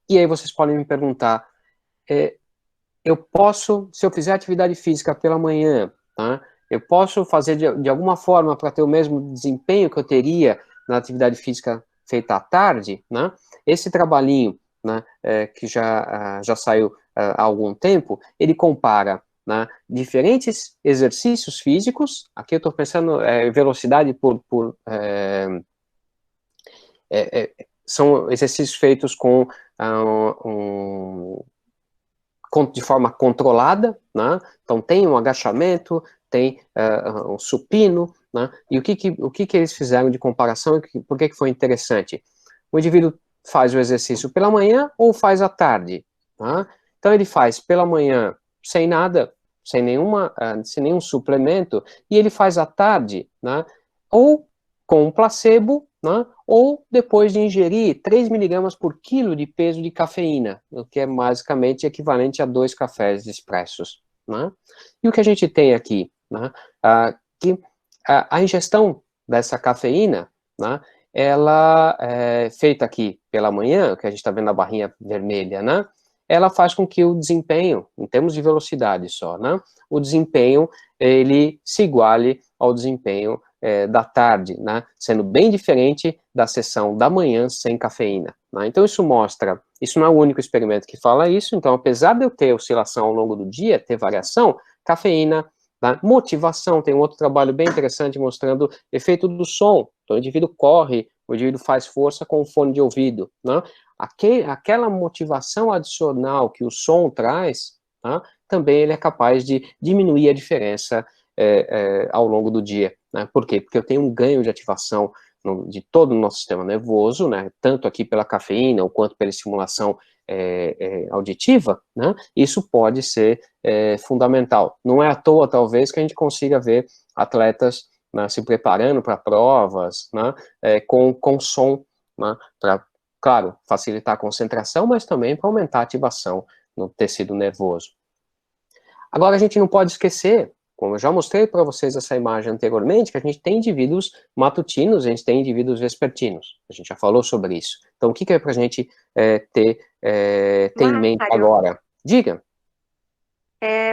E aí vocês podem me perguntar, eu posso, se eu fizer atividade física pela manhã, tá? Eu posso fazer de alguma forma para ter o mesmo desempenho que eu teria na atividade física feita à tarde, né? Esse trabalhinho, né, que já saiu há algum tempo, ele compara, né, diferentes exercícios físicos, aqui eu estou pensando velocidade são exercícios feitos com de forma controlada, né? Então tem um agachamento, tem um supino, né? E o que eles fizeram de comparação e por que foi interessante? O indivíduo faz o exercício pela manhã ou faz à tarde, né? Então ele faz pela manhã sem nada, sem nenhum suplemento, e ele faz à tarde, né? Ou com um placebo, né? Ou depois de ingerir 3 miligramas por quilo de peso de cafeína, o que é basicamente equivalente a 2 cafés expressos, né? E o que a gente tem aqui, né? Que a ingestão dessa cafeína, né? Ela é feita aqui pela manhã, que a gente está vendo a barrinha vermelha, né? Ela faz com que o desempenho, em termos de velocidade só, né? O desempenho, ele se iguale ao desempenho da tarde, né, sendo bem diferente da sessão da manhã sem cafeína. Né? Então isso mostra, isso não é o único experimento que fala isso, então apesar de eu ter oscilação ao longo do dia, ter variação, cafeína, né, motivação, tem um outro trabalho bem interessante mostrando efeito do som, então o indivíduo corre, o indivíduo faz força com o fone de ouvido, né? Aquela motivação adicional que o som traz, tá? Também ele é capaz de diminuir a diferença ao longo do dia. Né? Por quê? Porque eu tenho um ganho de ativação de todo o nosso sistema nervoso, né? Tanto aqui pela cafeína, ou quanto pela estimulação auditiva, né? Isso pode ser fundamental. Não é à toa, talvez, que a gente consiga ver atletas, né, se preparando para provas, né, com som, né, para, claro, facilitar a concentração, mas também para aumentar a ativação no tecido nervoso. Agora, a gente não pode esquecer, como eu já mostrei para vocês essa imagem anteriormente, que a gente tem indivíduos matutinos, a gente tem indivíduos vespertinos. A gente já falou sobre isso. Então, o que é para a gente ter em mente Mário, agora? Diga.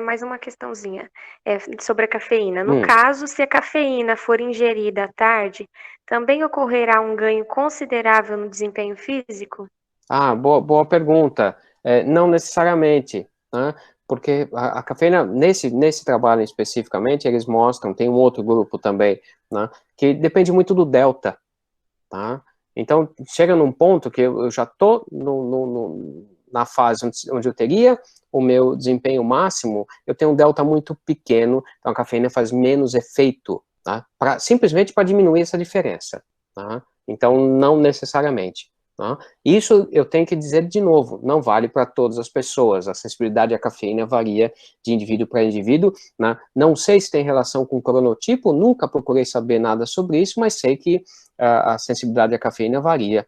mais uma questãozinha sobre a cafeína. No Hum. caso, se a cafeína for ingerida à tarde, também ocorrerá um ganho considerável no desempenho físico? Ah, boa pergunta. Não necessariamente, né? Porque a cafeína, nesse trabalho especificamente, eles mostram, tem um outro grupo também, né, que depende muito do delta, tá? Então, chega num ponto que eu já estou na fase onde eu teria o meu desempenho máximo, eu tenho um delta muito pequeno, então a cafeína faz menos efeito, tá? Simplesmente para diminuir essa diferença, tá? Então, não necessariamente. Tá? Isso eu tenho que dizer de novo, não vale para todas as pessoas, a sensibilidade à cafeína varia de indivíduo para indivíduo, né? Não sei se tem relação com o cronotipo, nunca procurei saber nada sobre isso, mas sei que a sensibilidade à cafeína varia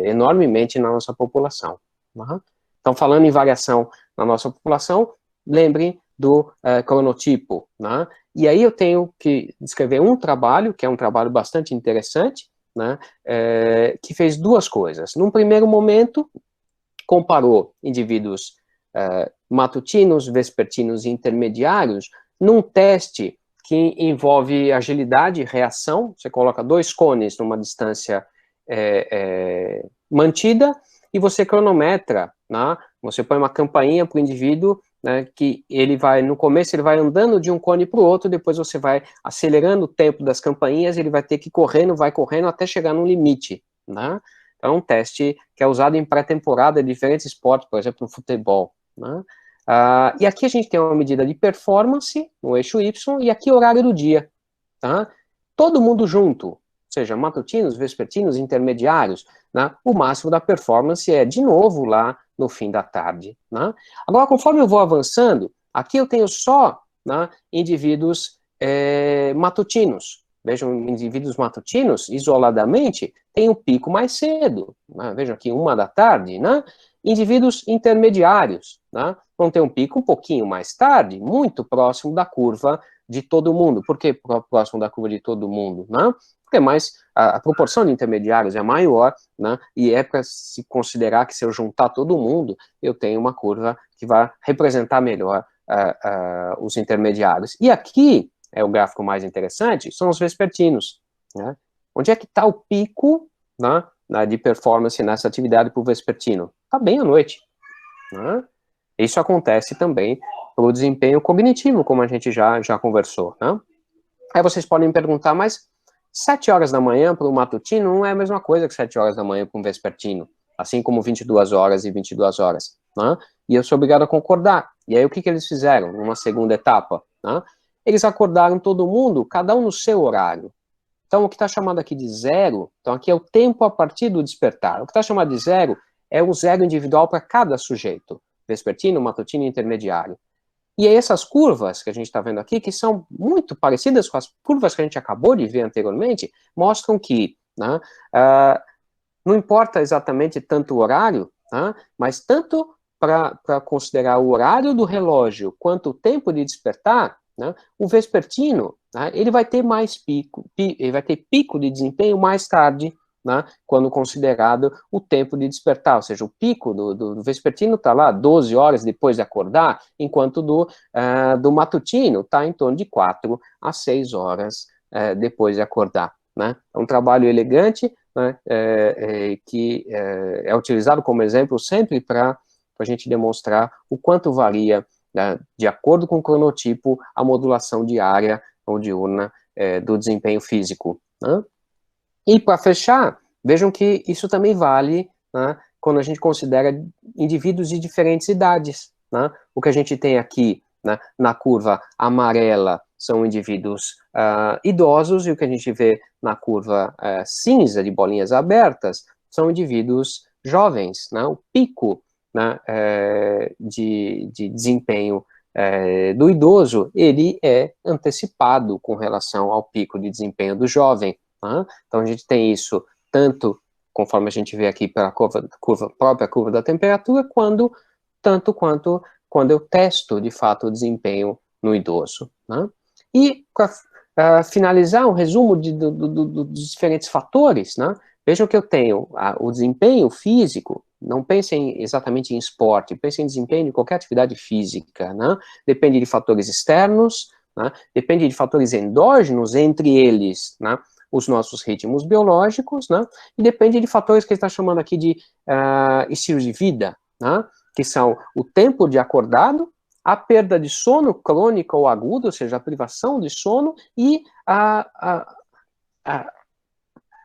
enormemente na nossa população. Uhum. Então, falando em variação na nossa população, lembrem do cronotipo. Né? E aí eu tenho que descrever um trabalho, que é um trabalho bastante interessante, né, que fez duas coisas. Num primeiro momento, comparou indivíduos matutinos, vespertinos e intermediários num teste que envolve agilidade e reação. Você coloca 2 cones numa distância mantida e você cronometra, né? Você põe uma campainha para o indivíduo, né, que ele vai, no começo ele vai andando de um cone para o outro, depois você vai acelerando o tempo das campainhas, ele vai ter que ir correndo, vai correndo até chegar no limite, né? É um teste que é usado em pré-temporada de diferentes esportes, por exemplo, no futebol. Né? E aqui a gente tem uma medida de performance no eixo Y e aqui horário do dia. Tá? Todo mundo junto, seja matutinos, vespertinos, intermediários, né? O máximo da performance é, de novo, lá no fim da tarde. Né? Agora, conforme eu vou avançando, aqui eu tenho só, né, indivíduos matutinos. Vejam, indivíduos matutinos, isoladamente, tem um pico mais cedo. Né? Vejam aqui, 1 da tarde, né? Indivíduos intermediários, né? Vão ter um pico um pouquinho mais tarde, muito próximo da curva de todo mundo. Por que próximo da curva de todo mundo? Né? Porque a proporção de intermediários é maior, né? E é para se considerar que se eu juntar todo mundo, eu tenho uma curva que vai representar melhor os intermediários. E aqui é o gráfico mais interessante, são os vespertinos. Né? Onde é que está o pico, né, de performance nessa atividade para o vespertino? Está bem à noite. Né? Isso acontece também para o desempenho cognitivo, como a gente já conversou. Né? Aí vocês podem me perguntar, mas 7 horas da manhã para o matutino não é a mesma coisa que 7 horas da manhã para um vespertino, assim como 22 horas e 22 horas. Né? E eu sou obrigado a concordar. E aí o que eles fizeram numa segunda etapa? Né? Eles acordaram todo mundo, cada um no seu horário. Então, o que está chamado aqui de zero, então aqui é o tempo a partir do despertar. O que está chamado de zero é o zero individual para cada sujeito, vespertino, matutino e intermediário. E aí essas curvas que a gente está vendo aqui, que são muito parecidas com as curvas que a gente acabou de ver anteriormente, mostram que, né, não importa exatamente tanto o horário, né, mas tanto para considerar o horário do relógio quanto o tempo de despertar, né, o vespertino, né, ele vai ter mais ele vai ter pico de desempenho mais tarde, né, quando considerado o tempo de despertar, ou seja, o pico do vespertino está lá 12 horas depois de acordar, enquanto do matutino está em torno de 4 a 6 horas depois de acordar. Né? É um trabalho elegante, né, que é utilizado como exemplo sempre para a gente demonstrar o quanto varia, né, de acordo com o cronotipo, a modulação diária ou diurna do desempenho físico. Né? E para fechar, vejam que isso também vale, né, quando a gente considera indivíduos de diferentes idades. Né? O que a gente tem aqui, né, na curva amarela são indivíduos idosos, e o que a gente vê na curva cinza, de bolinhas abertas, são indivíduos jovens. Né? O pico, né, de desempenho do idoso, ele é antecipado com relação ao pico de desempenho do jovem. Né? Então, a gente tem isso tanto, conforme a gente vê aqui, pela própria curva da temperatura, tanto quanto quando eu testo, de fato, o desempenho no idoso. Né? E, para finalizar, um resumo dos diferentes fatores, né? Vejam que eu tenho o desempenho físico, não pensem exatamente em esporte, pensem em desempenho de qualquer atividade física, né? Depende de fatores externos, né? Depende de fatores endógenos, entre eles, né, os nossos ritmos biológicos, né? E depende de fatores que ele está chamando aqui de estilos de vida, né? Que são o tempo de acordado, a perda de sono crônica ou aguda, ou seja, a privação de sono, e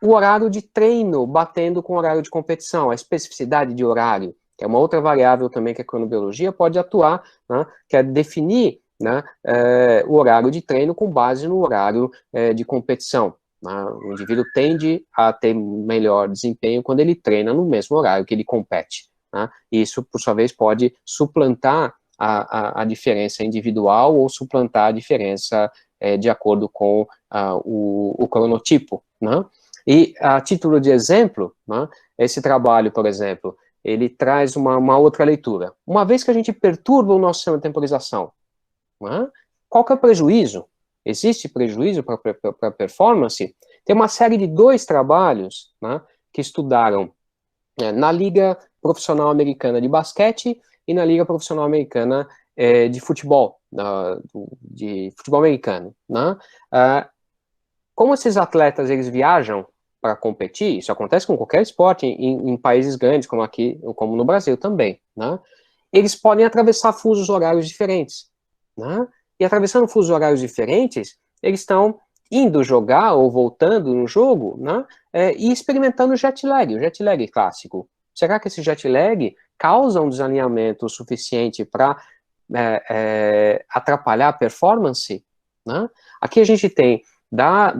o horário de treino batendo com o horário de competição, a especificidade de horário, que é uma outra variável também que a cronobiologia pode atuar, né, que é definir, né, o horário de treino com base no horário de competição. Né? O indivíduo tende a ter melhor desempenho quando ele treina no mesmo horário que ele compete. Né? E isso, por sua vez, pode suplantar a diferença individual ou suplantar a diferença de acordo com o cronotipo. Né? E a título de exemplo, né, esse trabalho, por exemplo, ele traz uma outra leitura. Uma vez que a gente perturba o nosso sistema de temporização, né, qual que é o prejuízo? Existe prejuízo para a performance? Tem uma série de 2 trabalhos, né, que estudaram na Liga Profissional Americana de Basquete e na Liga Profissional Americana de futebol, de futebol americano. Né? Como esses atletas eles viajam para competir, isso acontece com qualquer esporte em países grandes, como aqui, como no Brasil também, né? Eles podem atravessar fusos horários diferentes, né? E atravessando fusos horários diferentes, eles estão indo jogar ou voltando no jogo, né? E experimentando o jet lag clássico. Será que esse jet lag causa um desalinhamento suficiente para atrapalhar a performance? Né? Aqui a gente tem da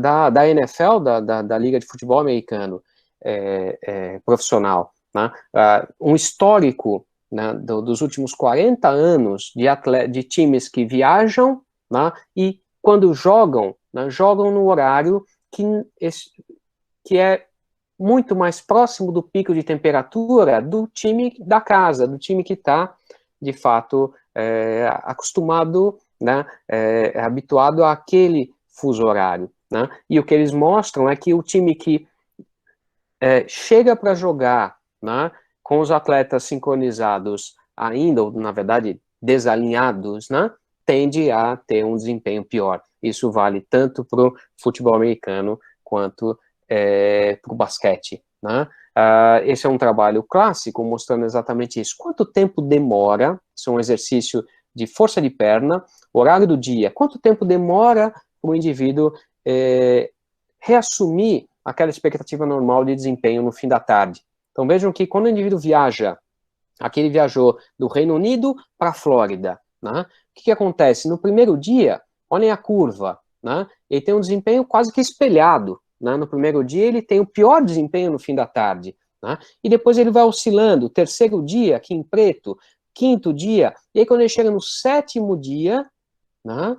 NFL, da Liga de Futebol Americano profissional, né? Um histórico, né, dos últimos 40 anos de times que viajam, né, e quando jogam, né, jogam no horário que é muito mais próximo do pico de temperatura do time da casa, do time que está, de fato, acostumado, né, é habituado àquele fuso horário, né, e o que eles mostram é que o time que chega para jogar, né, com os atletas sincronizados ainda, ou na verdade desalinhados, né, tende a ter um desempenho pior. Isso vale tanto para o futebol americano quanto para o basquete, né? Esse é um trabalho clássico mostrando exatamente isso. Quanto tempo demora? Isso é um exercício de força de perna, horário do dia. Quanto tempo demora para o indivíduo reassumir aquela expectativa normal de desempenho no fim da tarde? Então vejam que quando o indivíduo viaja, aqui ele viajou do Reino Unido para a Flórida, né? O que acontece? No primeiro dia, olhem a curva, né? Ele tem um desempenho quase que espelhado, né? No primeiro dia ele tem o pior desempenho no fim da tarde, né? E depois ele vai oscilando, terceiro dia, aqui em preto, quinto dia, e aí quando ele chega no sétimo dia, né,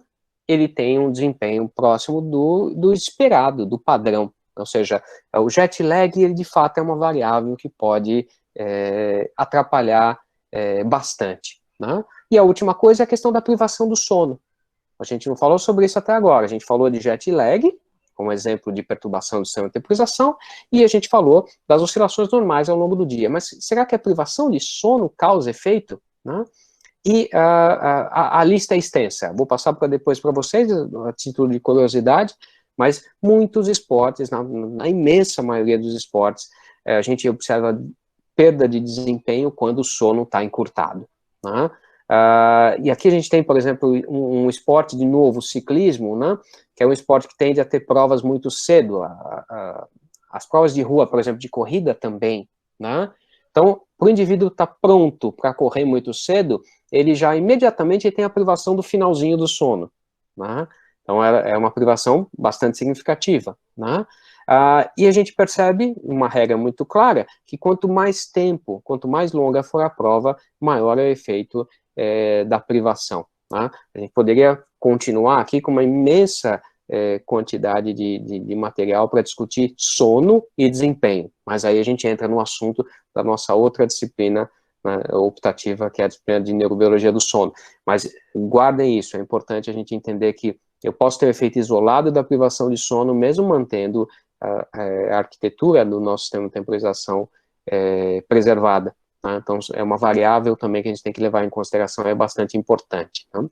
ele tem um desempenho próximo do esperado, do padrão. Ou seja, o jet lag, ele de fato é uma variável que pode atrapalhar bastante, né? E a última coisa é a questão da privação do sono. A gente não falou sobre isso até agora. A gente falou de jet lag, como exemplo de perturbação do sistema de temporização, e a gente falou das oscilações normais ao longo do dia. Mas será que a privação de sono causa efeito, né? E a lista é extensa. Vou passar depois para vocês, a título de curiosidade, mas muitos esportes, na imensa maioria dos esportes, a gente observa perda de desempenho quando o sono está encurtado, né? E aqui a gente tem, por exemplo, um esporte de novo, o ciclismo, né? Que é um esporte que tende a ter provas muito cedo. As provas de rua, por exemplo, de corrida também, né? Então, para o indivíduo estar pronto para correr muito cedo, ele já imediatamente tem a privação do finalzinho do sono, né? Então, é uma privação bastante significativa, né? E a gente percebe uma regra muito clara, que quanto mais tempo, quanto mais longa for a prova, maior é o efeito da privação, né? A gente poderia continuar aqui com uma imensa quantidade de material para discutir sono e desempenho, mas aí a gente entra no assunto da nossa outra disciplina, né, optativa, que é a disciplina de neurobiologia do sono. Mas guardem isso, é importante a gente entender que eu posso ter efeito isolado da privação de sono, mesmo mantendo a arquitetura do nosso sistema de temporização preservada, né? Então, é uma variável também que a gente tem que levar em consideração, é bastante importante, né?